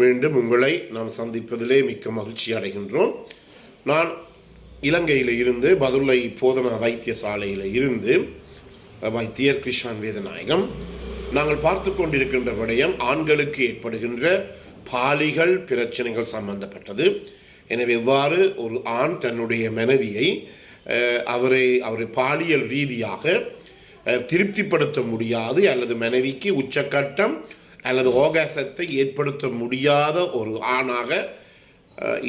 மீண்டும் உங்களை நாம் சந்திப்பதிலே மிக்க மகிழ்ச்சி அடைகின்றோம். நான் இலங்கையில் இருந்து பதுளை போதனா வைத்தியசாலையில் இருந்து வைத்தியர் கிருஷ்ணன் வேதநாயகம். நாங்கள் பார்த்து கொண்டிருக்கின்ற விடயம் ஆண்களுக்கு ஏற்படுகின்ற பாலிகள் பிரச்சனைகள் சம்பந்தப்பட்டது. எனவே எவ்வாறு ஒரு ஆண் தன்னுடைய மனைவியை அவரை பாலியல் ரீதியாக திருப்திப்படுத்த முடியாது அல்லது மனைவிக்கு உச்சக்கட்டம் அல்லது ஓகாசத்தை ஏற்படுத்த முடியாத ஒரு ஆணாக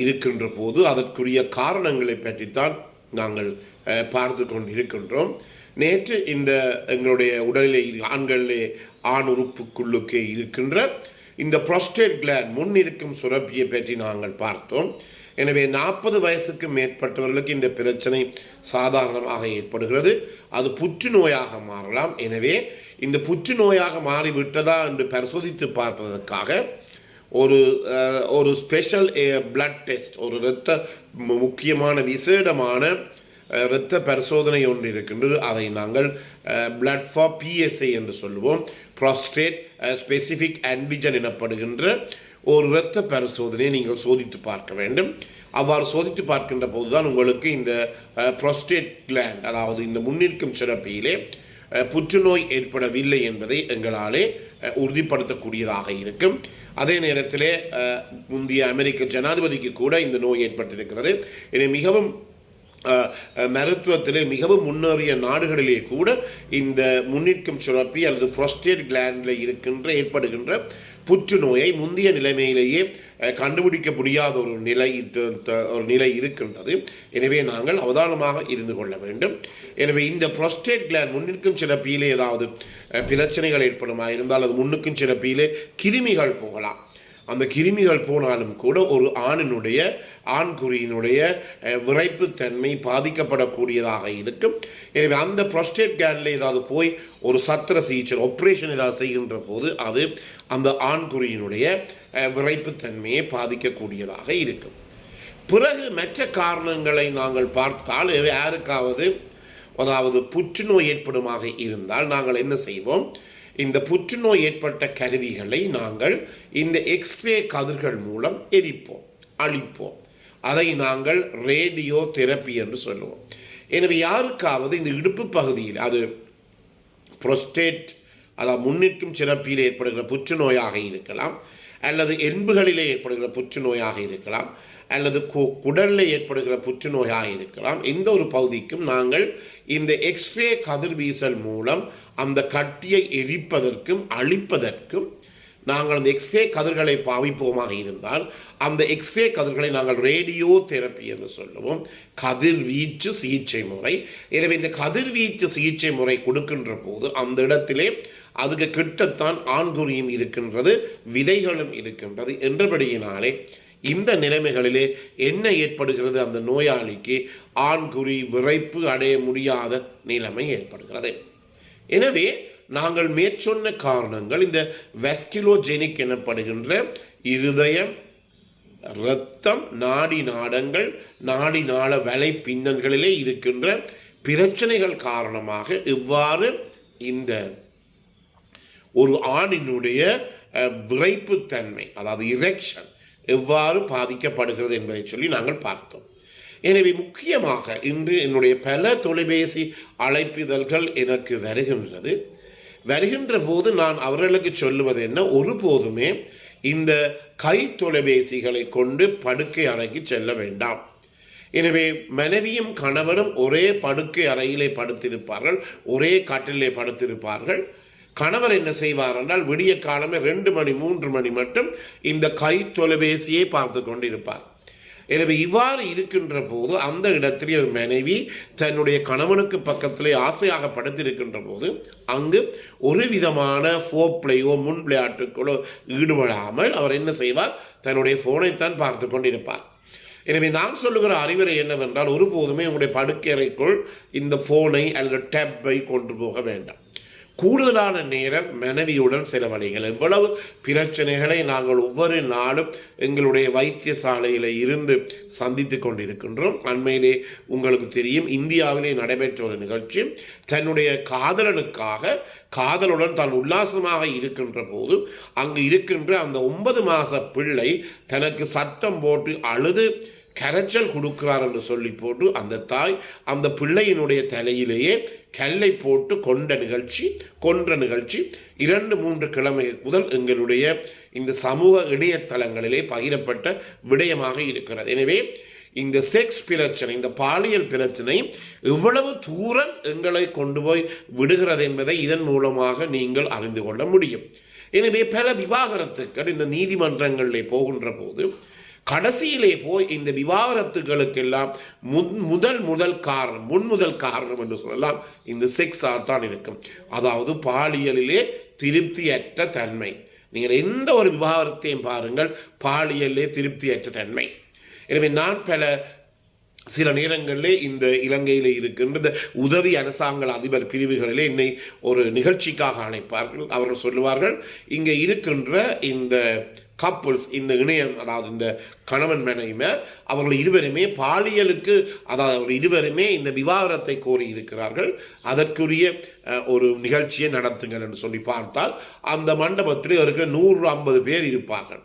இருக்கின்ற போது அதற்குரிய காரணங்களை பற்றித்தான் நாங்கள் பார்த்து கொண்டிருக்கின்றோம். நேற்று இந்த எங்களுடைய உடலிலே ஆண்களிலே ஆண் உறுப்புக்குள்ளுக்கே இருக்கின்ற இந்த புரோஸ்டேட் கிளாண்ட் முன் இருக்கும் சுரப்பியை பற்றி நாங்கள் பார்த்தோம். எனவே 40 வயசுக்கு மேற்பட்டவர்களுக்கு இந்த பிரச்சனை சாதாரணமாக ஏற்படுகிறது. அது புற்றுநோயாக மாறலாம். எனவே இந்த புற்றுநோயாக மாறிவிட்டதா என்று பரிசோதித்து பார்ப்பதற்காக ஒரு ஸ்பெஷல் பிளட் டெஸ்ட், ஒரு முக்கியமான விசேடமான இரத்த பரிசோதனை ஒன்று இருக்கின்றது. அதை நாங்கள் பிளட் ஃபார் PSA என்று சொல்லுவோம். புரோஸ்டேட் ஸ்பெசிஃபிக் ஆன்டிஜன் எனப்படுகின்ற ஒரு இரத்த பரிசோதனையை நீங்கள் சோதித்து பார்க்க வேண்டும். அவ்வாறு சோதித்து பார்க்கின்ற போதுதான் உங்களுக்கு இந்த புரோஸ்டேட் கிளாண்ட், அதாவது இந்த முன்னிற்கும் சுரப்பியிலே புற்றுநோய் ஏற்படவில்லை என்பதை எங்களாலே உறுதிப்படுத்தக்கூடியதாக இருக்கும். அதே நேரத்திலே முந்தைய அமெரிக்க ஜனாதிபதிக்கு கூட இந்த நோய் ஏற்பட்டிருக்கிறது. எனவே மிகவும் மருத்துவத்திலே மிகவும் முன்னேறிய நாடுகளிலே கூட இந்த முன்னிற்கும் சுரப்பி அல்லது புரோஸ்டேட் கிளாண்டில் ஏற்படுகின்ற புற்றுநோயை முந்தைய நிலைமையிலேயே கண்டுபிடிக்க முடியாத ஒரு நிலை இருக்கின்றது. எனவே நாங்கள் அவதானமாக இருந்து கொள்ள வேண்டும். எனவே இந்த புரோஸ்டேட் கிளாண்ட் முன்னிற்கும் சுரப்பியிலே ஏதாவது பிரச்சனைகள் ஏற்படுமா இருந்தால் அது முன்னுக்கும் சுரப்பியிலே கிருமிகள் போகலாம். அந்த கிருமிகள் போனாலும் கூட ஒரு ஆண்குறியினுடைய விரைப்புத்தன்மை பாதிக்கப்படக்கூடியதாக இருக்கும். எனவே அந்த புரோஸ்டேட் கிளாண்டில் ஏதாவது போய் ஒரு சத்திர சிகிச்சை ஆப்ரேஷன் ஏதாவது செய்கின்ற போது அது அந்த ஆண்குறியினுடைய விரைப்புத்தன்மையை பாதிக்கக்கூடியதாக இருக்கும். பிறகு மற்ற காரணங்களை நாங்கள் பார்த்தால் யாருக்காவது அதாவது புற்றுநோய் ஏற்படுமாக இருந்தால் நாங்கள் என்ன செய்வோம்? இந்த புற்றுநோய் ஏற்பட்ட கருவிகளை நாங்கள் இந்த எக்ஸ்ரே கதிர்கள் மூலம் அழிப்போம். அதை நாங்கள் ரேடியோ தெரப்பி என்று சொல்லுவோம். எனவே யாருக்காவது இந்த இடுப்பு பகுதியில் அது புரோஸ்டேட் அதாவது முன்னிற்கும் சுரப்பியில் ஏற்படுகிற புற்றுநோயாக இருக்கலாம், அல்லது எலும்புகளிலே ஏற்படுகிற புற்றுநோயாக இருக்கலாம், அல்லது குடலில் ஏற்படுகிற புற்றுநோயாக இருக்கலாம். எந்த ஒரு பகுதிக்கும் நாங்கள் இந்த எக்ஸ்ரே கதிர்வீசல் மூலம் அந்த கட்டியை எரிப்பதற்கும் அழிப்பதற்கும் நாங்கள் அந்த எக்ஸ்ரே கதிர்களை பாவிப்போமாக இருந்தால் அந்த எக்ஸ்ரே கதிர்களை நாங்கள் ரேடியோ தெரப்பி என்று சொல்லுவோம், கதிர்வீச்சு சிகிச்சை முறை. எனவே இந்த கதிர்வீச்சு சிகிச்சை முறை கொடுக்கின்ற போது அந்த இடத்திலே அதுக்கு கிட்டத்தான் ஆண்குறியும் இருக்கின்றது, விதைகளும் இருக்கின்றது என்றபடியினாலே இந்த நிலைமைகளிலே என்ன ஏற்படுகிறது? அந்த நோயாளிக்கு ஆண்குறி விரைப்பு அடைய முடியாத நிலைமை ஏற்படுகிறது. எனவே நாங்கள் மேற்சொன்ன காரணங்கள் இந்த வெஸ்கிலோஜெனிக் எனப்படுகின்ற இருதயம், இரத்தம், நாடங்கள், நாடி நாள வலை பின்னல்களிலே இருக்கின்ற பிரச்சனைகள் காரணமாக இவ்வாறு இந்த ஒரு ஆணினுடைய விரைப்புத்தன்மை அதாவது இரெக்ஷன் எவ்வாறு பாதிக்கப்படுகிறது என்பதை சொல்லி நாங்கள் பார்த்தோம். எனவே முக்கியமாக இன்று என்னுடைய பல தொலைபேசி அழைப்பிதழ்கள் எனக்கு வருகின்ற போது நான் அவர்களுக்கு சொல்லுவது என்ன, ஒருபோதுமே இந்த கை தொலைபேசிகளை கொண்டு படுக்கை அறைக்கு செல்ல வேண்டாம். எனவே மனைவியும் கணவரும் ஒரே படுக்கை அறையிலே படுத்திருப்பார்கள், ஒரே கட்டிலே படுத்திருப்பார்கள். கணவர் என்ன செய்வார் என்றால் விடிய காலமே 2 மணி 3 மணி மட்டும் இந்த கை தொலைபேசியை பார்த்து கொண்டிருப்பார். எனவே இவ்வாறு இருக்கின்ற போது அந்த இடத்திலே மனைவி தன்னுடைய கணவனுக்கு பக்கத்திலே ஆசையாக படுத்திருக்கின்ற போது அங்கு ஒரு விதமான ஃபோர்ப்ளேயோ முன் விளையாட்டுகளோ ஈடுபடாமல் அவர் என்ன செய்வார்? தன்னுடைய போனைத்தான் பார்த்து கொண்டிருப்பார். எனவே நான் சொல்லுகிற அறிவுரை என்னவென்றால் ஒருபோதுமே உங்களுடைய படுக்கறைக்குள் இந்த போனை அல்லது டேப்பை கொண்டு போக வேண்டாம். கூடுதலான நேரம் மனைவியுடன் செலவழிங்கள். எவ்வளவு பிரச்சனைகளை நாங்கள் ஒவ்வொரு நாளும் எங்களுடைய வைத்தியசாலையில் இருந்து சந்தித்து கொண்டிருக்கின்றோம். அண்மையிலே உங்களுக்கு தெரியும், இந்தியாவிலே நடைபெற்ற ஒரு நிகழ்ச்சி. தன்னுடைய காதலனுக்காக காதலுடன் தான் உல்லாசமாக இருக்கின்ற போது அங்கு இருக்கின்ற அந்த 9 மாத பிள்ளை தனக்கு சத்தம் போட்டு அழுது கரைச்சல் கொடுக்கிறார் என்று சொல்லி போட்டு அந்த தாய் அந்த பிள்ளையினுடைய தலையிலேயே கல்லை போட்டு கொன்ற நிகழ்ச்சி 2-3 கிழமை முதல் எங்களுடைய இந்த சமூக இணையதளங்களிலே பகிரப்பட்ட விடயமாக இருக்கிறது. எனவே இந்த செக்ஸ் பிரச்சனை, இந்த பாலியல் பிரச்சனை எவ்வளவு தூரம் எங்களை கொண்டு போய் விடுகிறது என்பதை இதன் மூலமாக நீங்கள் அறிந்து கொள்ள முடியும். எனவே பல விவாகரத்துக்கள் இந்த நீதிமன்றங்களிலே போகின்ற போது கடைசியிலே போய் இந்த விவாகரத்துகளுக்கெல்லாம் முதல் காரணம் என்று சொல்லலாம் இந்த செக்ஸாக தான் இருக்கும். அதாவது பாலியலிலே திருப்தியற்ற தன்மை. நீங்கள் எந்த ஒரு விவாகரத்தையும் பாருங்கள், பாலியலிலே திருப்தியற்ற தன்மை. எனவே நான் சில நேரங்களிலே இந்த இலங்கையில் இருக்கின்ற உதவி அரசாங்க அதிபர் பிரிவுகளிலே என்னை ஒரு நிகழ்ச்சிக்காக அழைப்பார்கள். அவர்கள் சொல்லுவார்கள், இங்கே இருக்கின்ற இந்த கப்புள்ஸ், இந்த இணையம், அதாவது இந்த கணவன் மனைவி, அவர்கள் இருவருமே பாலியலுக்கு, அதாவது அவர்கள் இருவருமே இந்த விவாகரத்தை கோரி இருக்கிறார்கள், அதற்குரிய ஒரு நிகழ்ச்சியை நடத்துங்கள் என்று சொல்லி பார்த்தால் அந்த மண்டபத்தில் இருக்கிற 150 பேர் இருப்பார்கள்.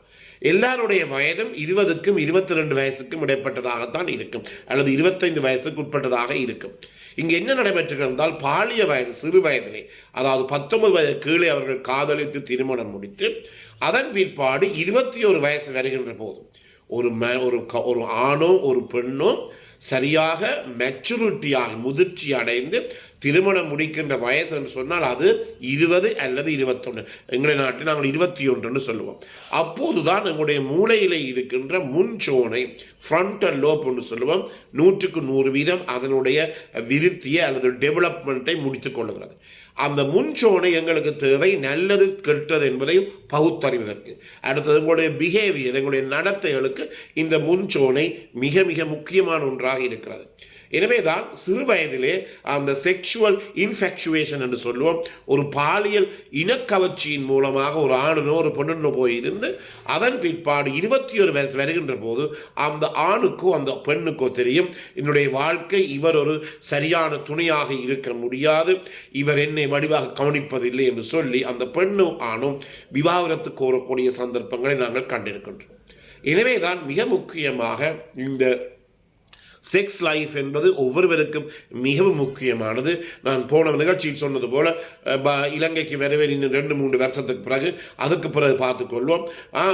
எல்லாருடைய வயதும் 20க்கும் 22 வயசுக்கும் இடைப்பட்டதாகத்தான் இருக்கும், அல்லது 25 வயசுக்கு உட்பட்டதாக இருக்கும். இங்கு என்ன நடைபெற்றிருந்தால் பாலிய வயது, சிறு வயதிலே, அதாவது 19 வயது கீழே அவர்கள் காதலித்து திருமணம் முடித்து அதன் பிற்பாடு 21 வயசு வருகின்ற போது ஒரு ஆணோ ஒரு பெண்ணோ சரியாக மெச்சூரிட்டியாக முதிர்ச்சி அடைந்து திருமணம் முடிக்கின்ற வயசு என்று சொன்னால் அது 20 அல்லது 21. எங்களுடைய நாட்டில் நாங்கள் 21 சொல்லுவோம். அப்போதுதான் எங்களுடைய மூளையிலே இருக்கின்ற முன்சோனை, ஃப்ரண்டல் லோப் என்று சொல்லுவோம், 100க்கு 100% அதனுடைய விருத்தியை அல்லது டெவலப்மெண்ட்டை முடித்துக் கொள்ளுகிறது. அந்த முன்சோனை எங்களுக்கு தேவை நல்லது கெட்டது என்பதையும் பகுத்தறிவதற்கு. அடுத்தது எங்களுடைய பிஹேவியர், எங்களுடைய நடத்தைகளுக்கு இந்த முன்சோனை மிக மிக முக்கியமான ஒன்றாக இருக்கிறது. எனவே தான் சிறு வயதிலே அந்த செக்ஷுவல் இன்ஃபெக்சுவேஷன் என்று சொல்லுவோம், ஒரு பாலியல் இனக்கவர்ச்சியின் மூலமாக ஒரு ஆணுனோ ஒரு பெண்ணுனோ போயிருந்து அதன் பிற்பாடு 21 வயசு வருகின்ற போது அந்த ஆணுக்கோ அந்த பெண்ணுக்கோ தெரியும், என்னுடைய வாழ்க்கை இவர் ஒரு சரியான துணையாக இருக்க முடியாது, இவர் என்னை வடிவாக கவனிப்பதில்லை என்று சொல்லி அந்த பெண்ணும் ஆணும் விவாகரத்து கோரக்கூடிய சந்தர்ப்பங்களை நாங்கள் கண்டிருக்கின்றோம். எனவே தான் மிக முக்கியமாக இந்த செக்ஸ் லைஃப் என்பது ஒவ்வொருவருக்கும் மிகவும் முக்கியமானது. நான் போன நிகழ்ச்சியில் சொன்னது போல இலங்கைக்கு வரவே இன்னும் 2-3 வருஷத்துக்கு பிறகு அதுக்கு பிறகு பார்த்துக்கொள்வோம்,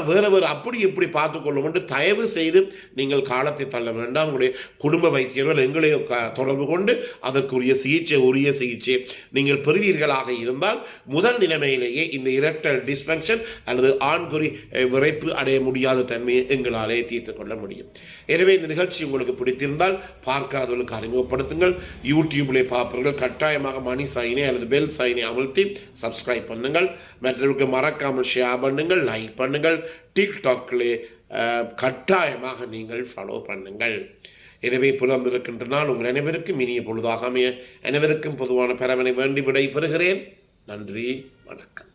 வேறு அப்படி இப்படி பார்த்துக்கொள்வோம் என்று தயவு செய்து நீங்கள் காலத்தை தள்ள வேண்டாம். உங்களுடைய குடும்ப வைத்தியர்கள் எங்களையோ தொடர்பு கொண்டு அதற்குரிய சிகிச்சை நீங்கள் பெறுவீர்களாக இருந்தால் முதல் நிலைமையிலேயே இந்த இரட்டல் டிஸ்பங்ஷன் அல்லது ஆண்குறி விரைப்பு அடைய முடியாத தன்மையை எங்களாலே தீர்த்து கொள்ள முடியும். எனவே இந்த நிகழ்ச்சி உங்களுக்கு பிடித்திருந்தால் பார்க்காதவர்களுக்கு அறிமுகப்படுத்துங்கள். யூடியூப்ல பார்ப்பவர்கள் கட்டாயமாக மணி சைனை அல்லது பெல் சைனை அமர்த்தி சப்ஸ்கிரைப் பண்ணுங்கள். மற்றவர்களுக்கு மறக்காமல் ஷேர் பண்ணுங்கள், லைக் பண்ணுங்கள். டிக்டாக்லே கட்டாயமாக நீங்கள் ஃபாலோ பண்ணுங்கள். எனவே புலர்ந்திருக்கின்ற நாள் உங்கள் அனைவருக்கும் இனிய பொழுதாக அமைய அனைவருக்கும் பொதுவான பரவனை வேண்டி விடை பெறுகிறேன். நன்றி, வணக்கம்.